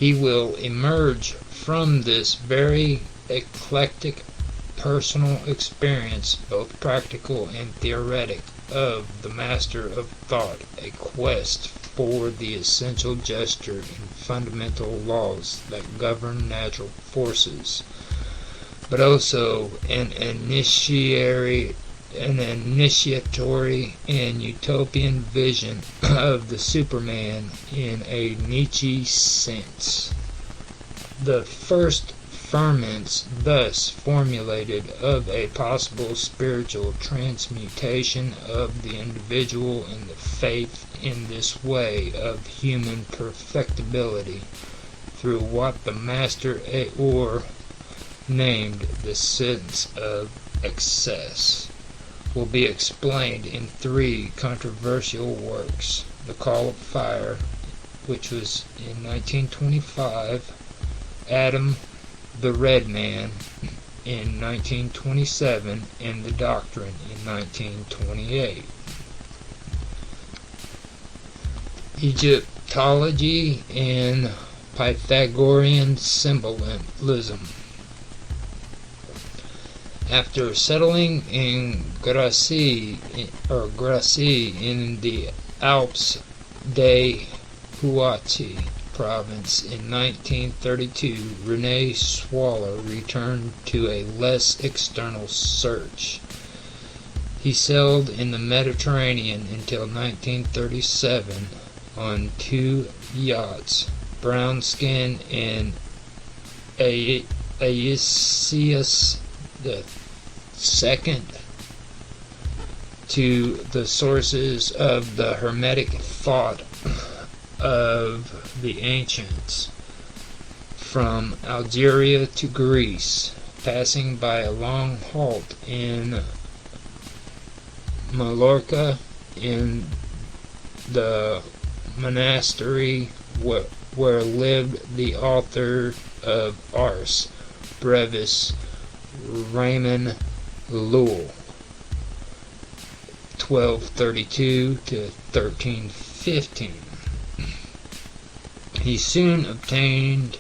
He will emerge from this very eclectic personal experience, both practical and theoretic, of the master of thought, a quest for the essential gesture and fundamental laws that govern natural forces, but also an initiatory and utopian vision of the Superman in a Nietzsche sense. The first ferments thus formulated of a possible spiritual transmutation of the individual and the faith in this way of human perfectibility through what the Master Aor named the sense of excess will be explained in 3 controversial works: The Call of Fire, which was in 1925, Adam the Red Man in 1927, and The Doctrine in 1928. Egyptology and Pythagorean symbolism. After settling in Gracie in the Alpes de Huati province in 1932, René Swaller returned to a less external search. He sailed in the Mediterranean until 1937 on 2 yachts, Brown Skin and Aesius II, to the sources of the Hermetic thought of the ancients, from Algeria to Greece, passing by a long halt in Mallorca, in the monastery where lived the author of Ars Brevis, Raymond Lull, 1232 to 1315. He soon obtained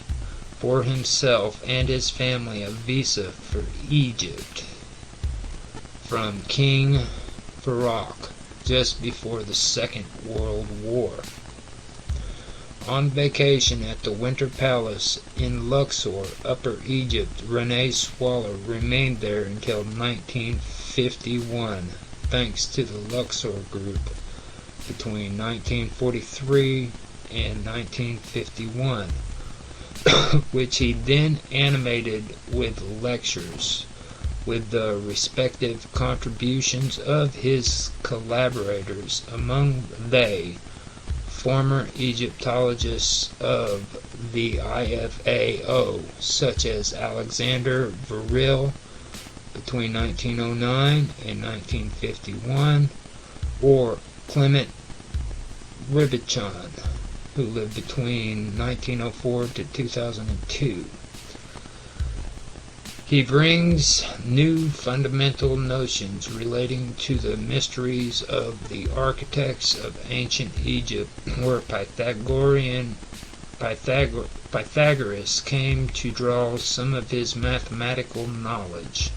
for himself and his family a visa for Egypt from King Farouk just before the Second World War. On vacation at the Winter Palace in Luxor, Upper Egypt, René Swaller remained there until 1951, thanks to the Luxor Group between 1943 and 1951, which he then animated with lectures, with the respective contributions of his collaborators, among they former Egyptologists of the IFAO, such as Alexander Verrill between 1909 and 1951, or Clement Ribichan, who lived between 1904 to 2002. He brings new fundamental notions relating to the mysteries of the architects of ancient Egypt, where Pythagoras came to draw some of his mathematical knowledge.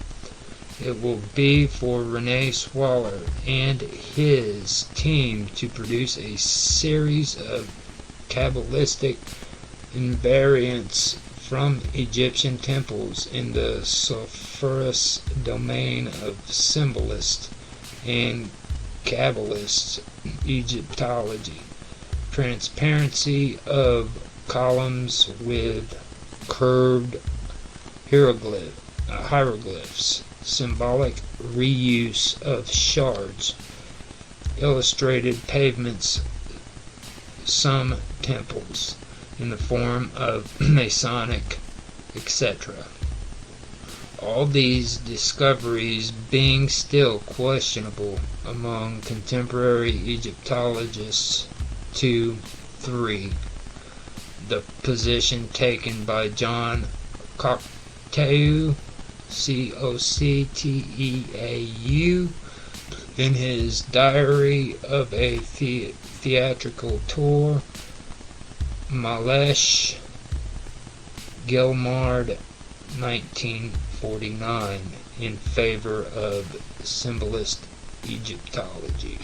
It will be for René Swaller and his team to produce a series of Kabbalistic invariants from Egyptian temples in the sulphurous domain of symbolists and Kabbalists Egyptology, transparency of columns with curved hieroglyphs, symbolic reuse of shards, illustrated pavements, some temples in the form of Masonic, etc. All these discoveries being still questionable among contemporary Egyptologists. 2-3. The position taken by John Cocteau, Cocteau, in his Diary of a Theatrical Tour, Malesh Gilmard, 1949, in favor of symbolist Egyptology.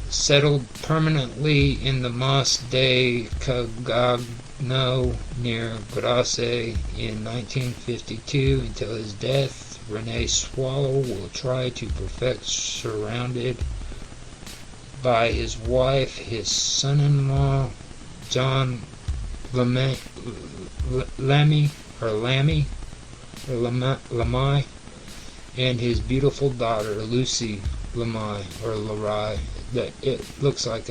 Settled permanently in the Mas de Cagagno near Grasse in 1952 until his death, René Swallow will try to perfect, surrounded by his wife, his son-in-law, John Lammy, and his beautiful daughter, Lucy Lammy. That it looks like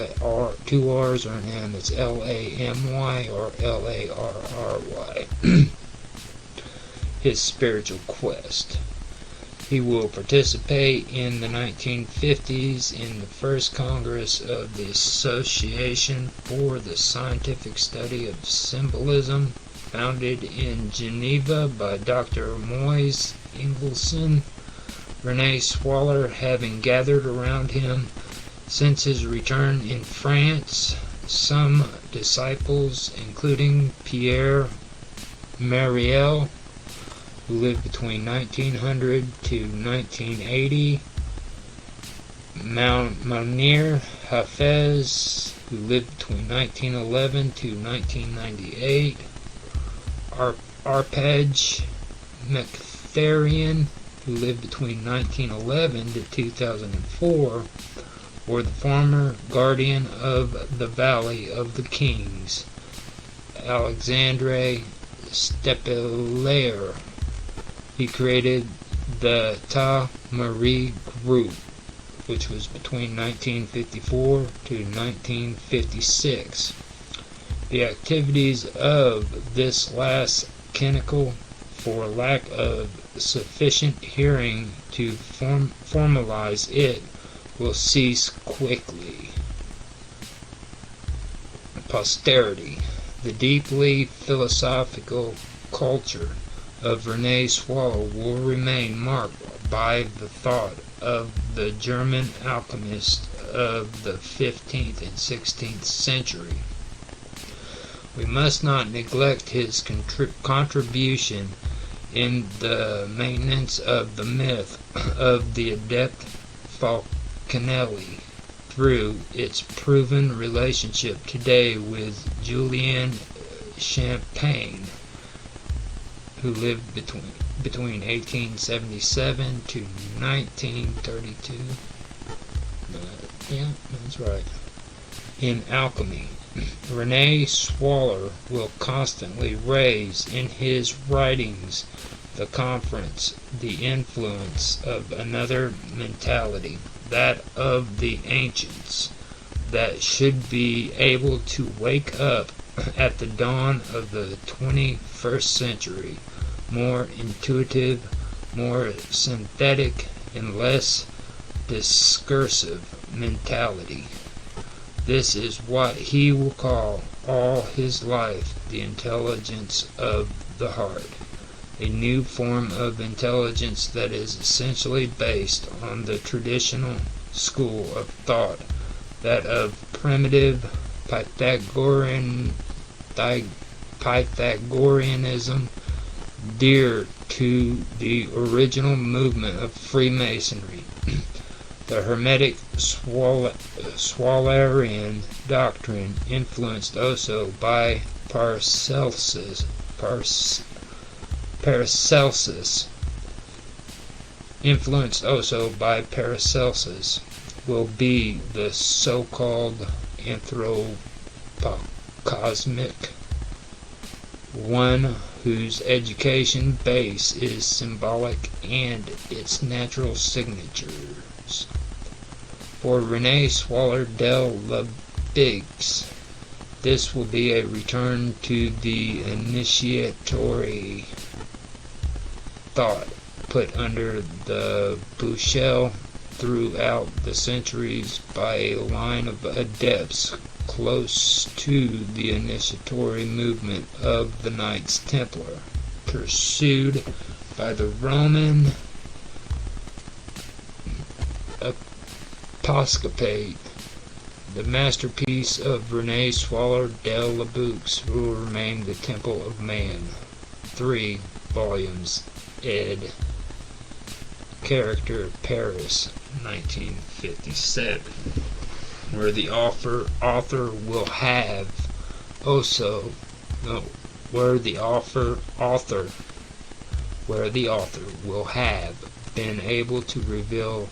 two R's are in him. It's Lamy or Larry. His spiritual quest. He will participate in the 1950s in the first Congress of the Association for the Scientific Study of Symbolism, founded in Geneva by Dr. Moise Ingelsson. René Swallow having gathered around him since his return in France, some disciples, including Pierre Mariel, who lived between 1900 to 1980, Mounir Hafez, who lived between 1911 to 1998, Arpej Mkhitaryan, who lived between 1911 to 2004, or the former guardian of the Valley of the Kings, Alexandre Stepelaire. He created the Ta Marie Group, which was between 1954 to 1956. The activities of this last canonical, for lack of sufficient hearing to formalize it, will cease quickly. Posterity. The deeply philosophical culture of René Swallow will remain marked by the thought of the German alchemist of the 15th and 16th century. We must not neglect his contribution in the maintenance of the myth of the adept Falconelli through its proven relationship today with Julian Champagne, who lived between 1877 to 1932. Yeah, that's right. In alchemy, René Swallow will constantly raise in his writings the influence of another mentality, that of the ancients, that should be able to wake up at the dawn of the 21st century, more intuitive, more synthetic, and less discursive mentality. This is what he will call all his life the intelligence of the heart, a new form of intelligence that is essentially based on the traditional school of thought, that of primitive Pythagoreanism, dear to the original movement of Freemasonry. The Hermetic Swallerian doctrine, influenced also by Paracelsus, will be the so-called anthropocosmic one, whose education base is symbolic and its natural signatures. For René Swallow de Lebig's, this will be a return to the initiatory thought put under the bushel throughout the centuries by a line of adepts close to the initiatory movement of the Knights Templar, pursued by the Roman Episcopate The masterpiece of René Swallow de la Bouc's will remain the Temple of Man. 3 volumes. Ed. Character, Paris, 1957. Where the author will have will have been able to reveal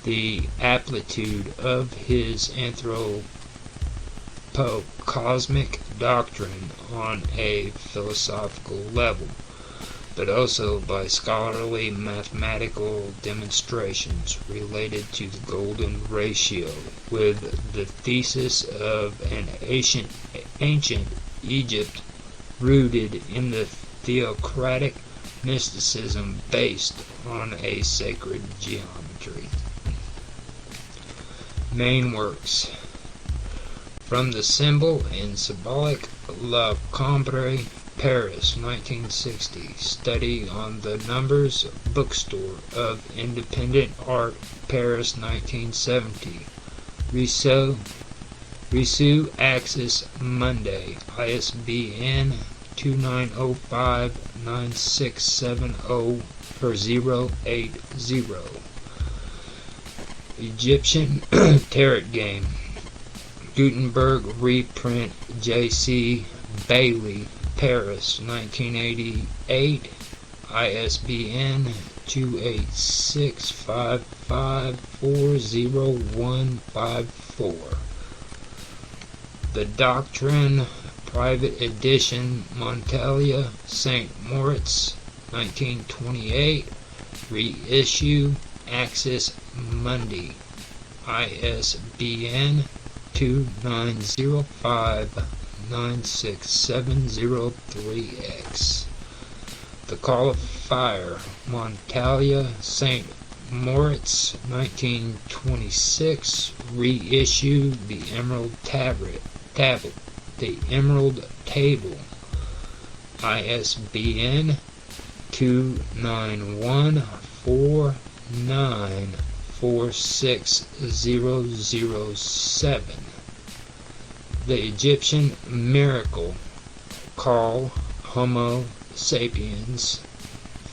the amplitude of his anthropo-cosmic doctrine on a philosophical level, but also by scholarly mathematical demonstrations related to the golden ratio, with the thesis of an ancient Egypt rooted in the theocratic mysticism based on a sacred geometry. Main works. From the Symbol and Symbolic, La Cambre, Paris, 1960. Study on the Numbers Bookstore of Independent Art, Paris, 1970. Risu Axis, Monday. ISBN 2905-9670-080. Egyptian Tarot Game. Gutenberg reprint, J.C. Bailey, Paris, 1988. ISBN 28655405154. The Doctrine, Private Edition, Montpellier, St. Moritz, 1928. Reissue, Axis Mundi. ISBN 2905-96703X. The Call of Fire, Montpellier, St. Moritz, 1926. Reissue, The Emerald Table. ISBN 291494607. The Egyptian Miracle Call, Homo Sapiens,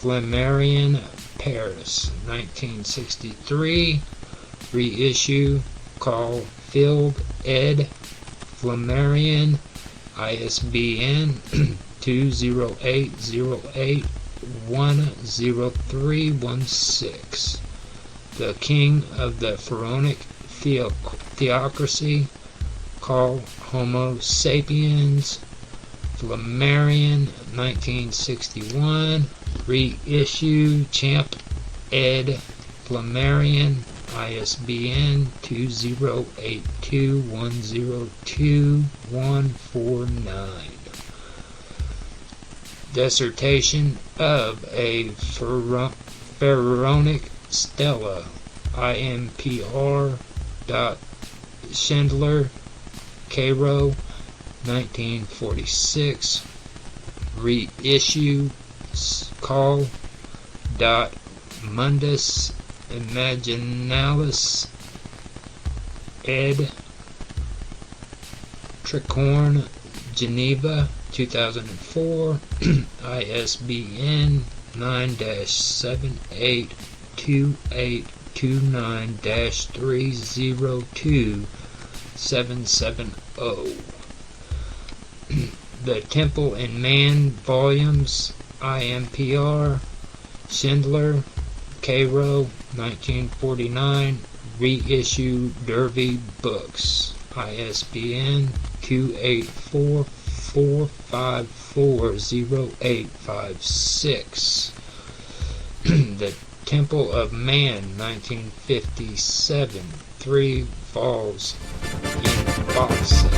Flammarion, Paris, 1963. Reissue, Call, Field, ed. Flammarion, ISBN 20808-10316. The King of the Pharaonic Theocracy, Call, Homo Sapiens, Flammarion, 1961. Reissue, Champ, ed. Flammarion, ISBN 2082102149. Dissertation of a Pharaonic Stela, IMPR. Schindler, Cairo, 1946. Reissue, Call. Mundus Imaginalis, ed. Tricorn, Geneva, 2004. ISBN 9-782829-302770. The Temple and Man Volumes, IMPR. Schindler, Cairo, 1949. Reissue, Derby Books. ISBN 284454086. The Temple of Man, 1957. 3 vols in box set.